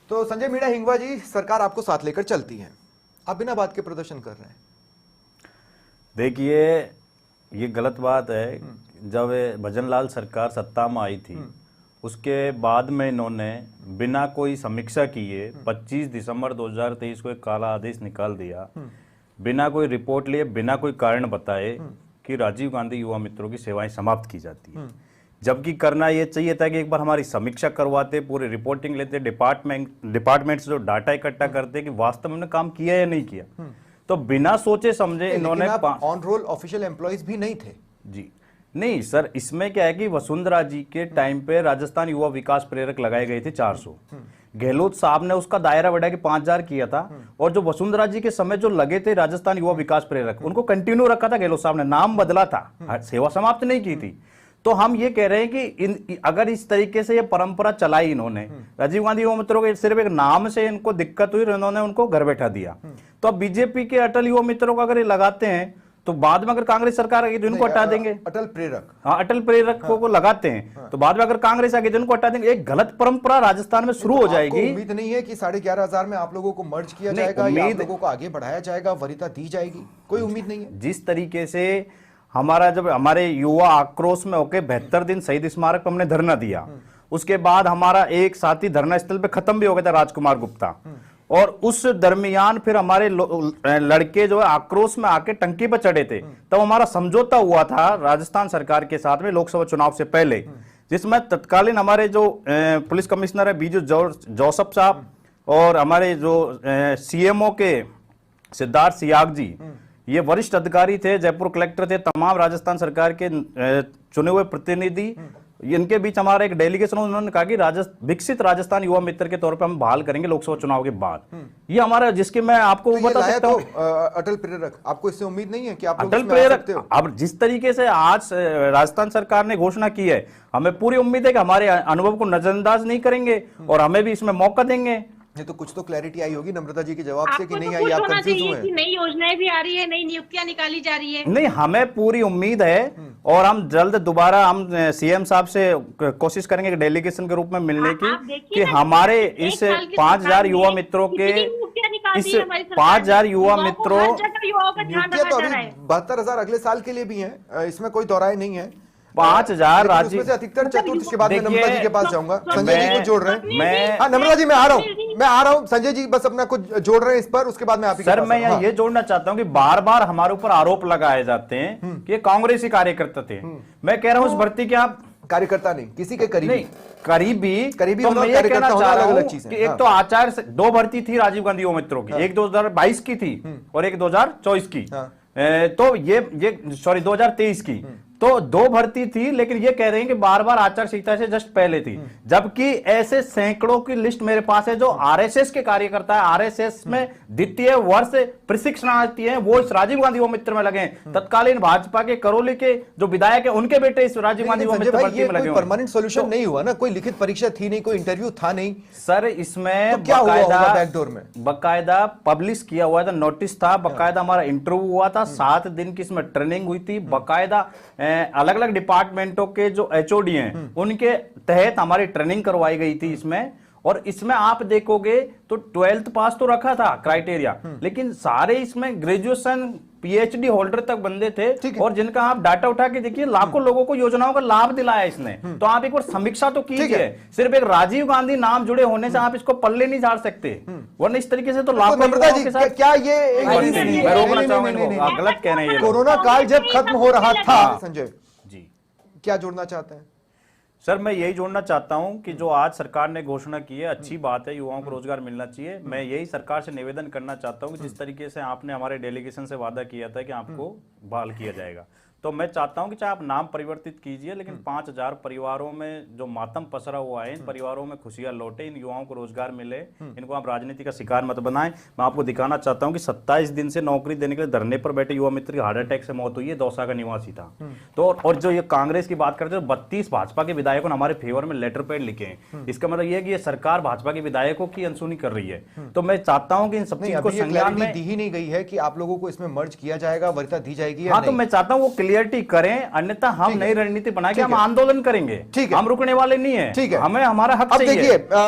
तो संजय मीणा हिंगवा जी, सरकार आपको साथ लेकर चलती है, आप बिना बात के प्रदर्शन कर रहे हैं। देखिए, ये गलत बात है। जब भजनलाल सरकार सत्ता में आई थी, उसके बाद में इन्होंने बिना कोई समीक्षा किए 25 दिसंबर 2023 को एक काला आदेश निकाल दिया, बिना कोई रिपोर्ट लिए, बिना कोई कारण बताए कि राजीव गांधी युवा मित्रों की सेवाएं समाप्त की जाती है। जबकि करना ये चाहिए था कि एक बार हमारी समीक्षा करवाते, पूरी रिपोर्टिंग लेते, डिपार्टमेंट से जो डाटा इकट्ठा करते कि वास्तव में काम किया या नहीं किया। तो बिना सोचे समझे इन्होंने ऑन रोल ऑफिशियल एम्प्लॉइज भी नहीं थे जी। नहीं सर, इसमें क्या है कि वसुंधरा जी के टाइम पे राजस्थान युवा विकास प्रेरक लगाए गए थे 400। गहलोत साहब ने उसका दायरा बढ़ा के 5000 किया था, और जो वसुंधरा जी के समय जो लगे थे राजस्थान युवा विकास प्रेरक, उनको कंटिन्यू रखा था गहलोत साहब ने, नाम बदला था, सेवा समाप्त नहीं की थी। तो हम ये कह रहे हैं कि अगर इस तरीके से ये परंपरा चलाई इन्होंने, राजीव गांधी युवा मित्रों के सिर्फ एक नाम से इनको दिक्कत हुई, इन्होंने उनको घर बैठा दिया। तो अब बीजेपी के अटल युवा मित्रों को अगर ये लगाते हैं, तो बाद में अगर कांग्रेस सरकार आएगी तो इनको हटा देंगे। अटल प्रेरक, हाँ, अटल प्रेरक को लगाते हैं, तो बाद में अगर कांग्रेस आएगी तो इनको हटा देंगे। एक गलत परंपरा राजस्थान में शुरू हो जाएगी। उम्मीद नहीं है कि 11,500 में आप लोगों को मर्ज किया जाएगा या आप लोगों को आगे बढ़ाया जाएगा, वरीयता दी जाएगी? कोई उम्मीद नहीं है। जिस तरीके से जब हमारे युवा आक्रोश में होके 72 दिन शहीद स्मारक पर हमने धरना दिया, उसके बाद हमारा एक साथी धरना स्थल पे खत्म भी हो गया था, राजकुमार गुप्ता, और उस दरमियान फिर हमारे लड़के जो है आक्रोश में आके टंकी पर चढ़े थे। तब हमारा समझौता हुआ था राजस्थान सरकार के साथ में लोकसभा चुनाव से पहले, जिसमें तत्कालीन हमारे जो पुलिस कमिश्नर है बीजू जोसफ साहब और हमारे जो सीएमओ के सिद्धार्थ सियाग जी, ये वरिष्ठ अधिकारी थे, जयपुर कलेक्टर थे, तमाम राजस्थान सरकार के चुने हुए प्रतिनिधि, इनके बीच हमारा एक डेलीगेशन, उन्होंने कहा कि विकसित राजस्थान युवा मित्र के तौर पर हम बहाल करेंगे लोकसभा चुनाव के बाद। ये हमारा, जिसके मैं आपको बता सकता हूँ, अटल प्रेरक, आपको इससे उम्मीद नहीं है कि आप अटल प्रेरक अब जिस तरीके से आज राजस्थान सरकार ने घोषणा की है, हमें पूरी उम्मीद है कि हमारे अनुभव को नजरअंदाज नहीं करेंगे और हमें भी इसमें मौका देंगे। ये तो कुछ तो क्लैरिटी आई होगी नम्रता जी के जवाब से कि नहीं तो आई, आप कंफ्यूज हुए हैं। नई योजनाएं भी आ रही है, नई नियुक्तियां निकाली जा रही है। नहीं, हमें पूरी उम्मीद है और हम जल्द दोबारा हम सीएम साहब से कोशिश करेंगे डेलीगेशन के रूप में मिलने की, कि हमारे इस 5000 युवा मित्रों के, इस 5000 युवा मित्रों, 72,000 अगले साल के लिए भी है, इसमें कोई दौराय नहीं है। 5000 राज्य से अधिकतर चतुर्थ के बाद में नम्रता जी के पास जाऊंगा। संजय जी को जोड़ रहे हैं, मैं नम्रता जी मैं आ रहा हूं। संजय जी बस अपना कुछ जोड़ रहे हैं इस पर, उसके बाद में आप ही सर मैं यहाँ ये जोड़ना चाहता हूँ कि बार बार हमारे ऊपर आरोप लगाए जाते हैं कि कांग्रेसी कार्यकर्ता थे। मैं कह रहा हूँ उस भर्ती के आप कार्यकर्ता नहीं, किसी के करीबी नहीं, करीबी तो मैं ये कहना चाह रहा हूँ कि एक तो आचार से 2 भर्ती थी राजीव गांधी युवा मित्रों की, एक 2022 की थी और एक 2024 की, तो ये सॉरी 2023 की, तो 2 भर्ती थी, लेकिन ये कह रहे हैं कि बार बार आचार संहिता से जस्ट पहले थी, जबकि ऐसे सैकड़ों की लिस्ट मेरे पास है जो आरएसएस के कार्यकर्ता है, आरएसएस में द्वितीय वर्ष प्रशिक्षणार्थी हैं, वो इस राजीव गांधी युवा मित्र में लगे हैं। तत्कालीन भाजपा के करौली के जो विधायक है, उनके बेटे इस राजीव गांधी युवा मित्र भर्ती में लगे। परमानेंट सोल्यूशन नहीं हुआ ना, कोई लिखित परीक्षा थी नहीं, कोई इंटरव्यू था नहीं सर। इसमें क्या हुआ बैकडोर में? बकायदा पब्लिश किया हुआ था, नोटिस था, बकायदा हमारा इंटरव्यू हुआ था, 7 दिन की इसमें ट्रेनिंग हुई थी, बकायदा अलग अलग डिपार्टमेंटों के जो एचओडी हैं उनके तहत हमारी ट्रेनिंग करवाई गई थी इसमें। और इसमें आप देखोगे तो 12th पास तो रखा था क्राइटेरिया, लेकिन सारे इसमें ग्रेजुएशन पीएचडी होल्डर तक बंदे थे, और जिनका आप डाटा उठा के देखिए लाखों लोगों को योजनाओं का लाभ दिलाया इसने। तो आप एक बार समीक्षा तो कीजिए, सिर्फ एक राजीव गांधी नाम जुड़े होने से आप इसको पल्ले नहीं झाड़ सकते, वरना इस तरीके से तो लाखों लोगों के साथ क्या ये मैं रोकना चाहूंगा, आप गलत कह रहे हैं। कोरोना काल जब खत्म हो रहा था, संजय जी क्या जोड़ना चाहते हैं? सर मैं यही जोड़ना चाहता हूं कि जो आज सरकार ने घोषणा की है, अच्छी बात है, युवाओं को रोजगार मिलना चाहिए। मैं यही सरकार से निवेदन करना चाहता हूं कि जिस तरीके से आपने हमारे डेलीगेशन से वादा किया था कि आपको बहाल किया जाएगा, तो मैं चाहता हूं कि चाहे आप नाम परिवर्तित कीजिए, लेकिन 5000 परिवारों में जो मातम पसरा हुआ है, इन परिवारों में खुशियां लौटे, इन युवाओं को रोजगार मिले, इनको आप राजनीति का शिकार मत बनाएं। मैं आपको दिखाना चाहता हूं कि 27 दिन से नौकरी देने के लिए धरने पर बैठे युवा मित्र की हार्ट अटैक से मौत हुई है, दौसा का निवासी था। तो और जो ये कांग्रेस की बात करते हैं, 32 भाजपा के विधायकों ने हमारे फेवर में लेटर पैड लिखे हैं। इसका मतलब यह है कि ये सरकार भाजपा के विधायकों की अनसुनी कर रही है। तो मैं चाहता हूं कि इन सब चीजों को संज्ञान में दी ही नहीं गई है कि आप लोगों को इसमें मर्ज किया जाएगा, वरीयता दी जाएगी। हाँ, तो मैं चाहता हूं वो क्लियरिटी करें, अन्यथा हम नई रणनीति बना के हम आंदोलन करेंगे। हम रुकने वाले नहीं है, हमें हमारा हक चाहिए।